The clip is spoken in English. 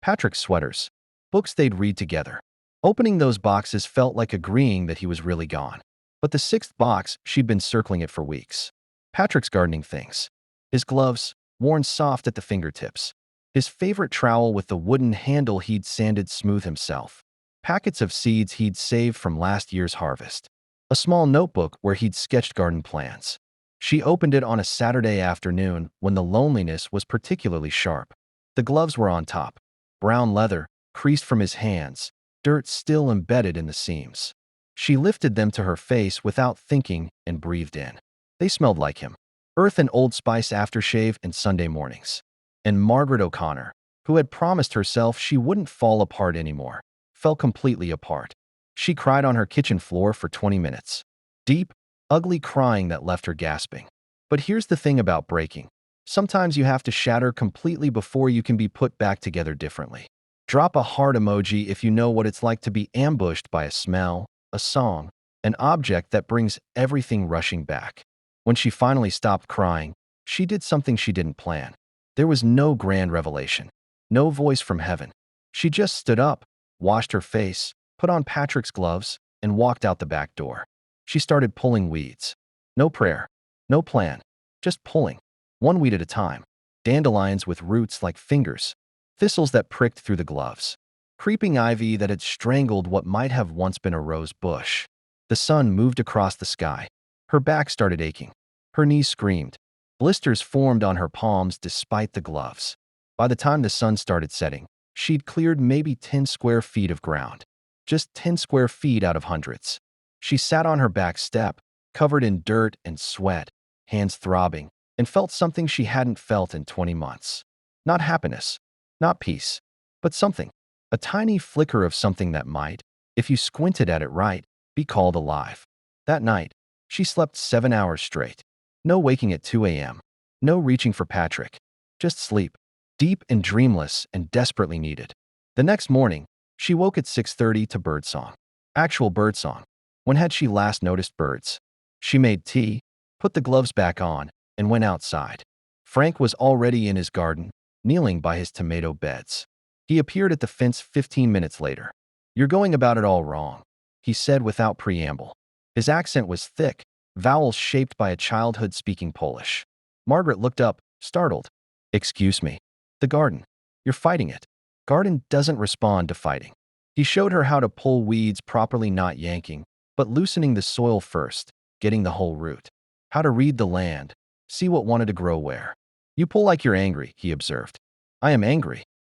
Patrick's sweaters, books they'd read together. Opening those boxes felt like agreeing that he was really gone. But the sixth box, she'd been circling it for weeks. Patrick's gardening things. His gloves, worn soft at the fingertips. His favorite trowel with the wooden handle he'd sanded smooth himself. Packets of seeds he'd saved from last year's harvest. A small notebook where he'd sketched garden plans. She opened it on a Saturday afternoon when the loneliness was particularly sharp. The gloves were on top. Brown leather, creased from his hands, dirt still embedded in the seams. She lifted them to her face without thinking and breathed in. They smelled like him. Earth and Old Spice aftershave and Sunday mornings. And Margaret O'Connor, who had promised herself she wouldn't fall apart anymore, fell completely apart. She cried on her kitchen floor for 20 minutes. Deep, ugly crying that left her gasping. But here's the thing about breaking. Sometimes you have to shatter completely before you can be put back together differently. Drop a heart emoji if you know what it's like to be ambushed by a smell, a song, an object that brings everything rushing back. When she finally stopped crying, she did something she didn't plan. There was no grand revelation, no voice from heaven. She just stood up, washed her face, put on Patrick's gloves, and walked out the back door. She started pulling weeds. No prayer, no plan, just pulling, one weed at a time. Dandelions with roots like fingers, thistles that pricked through the gloves, creeping ivy that had strangled what might have once been a rose bush. The sun moved across the sky. Her back started aching. Her knees screamed. Blisters formed on her palms despite the gloves. By the time the sun started setting, she'd cleared maybe 10 square feet of ground. Just 10 square feet out of hundreds. She sat on her back step, covered in dirt and sweat, hands throbbing, and felt something she hadn't felt in 20 months. Not happiness, not peace, but something. A tiny flicker of something that might, if you squinted at it right, be called alive. That night, she slept 7 hours straight. No waking at 2 a.m. No reaching for Patrick. Just sleep. Deep and dreamless and desperately needed. The next morning, she woke at 6:30 to birdsong. Actual birdsong. When had she last noticed birds? She made tea, put the gloves back on, and went outside. Frank was already in his garden, kneeling by his tomato beds. He appeared at the fence 15 minutes later. "You're going about it all wrong," he said without preamble. His accent was thick, vowels shaped by a childhood speaking Polish. Margaret looked up, startled. "Excuse me. The garden. You're fighting it." Garden doesn't respond to fighting. He showed her how to pull weeds properly, not yanking, but loosening the soil first, getting the whole root. How to read the land, see what wanted to grow where. "You pull like you're angry," he observed. "I am angry.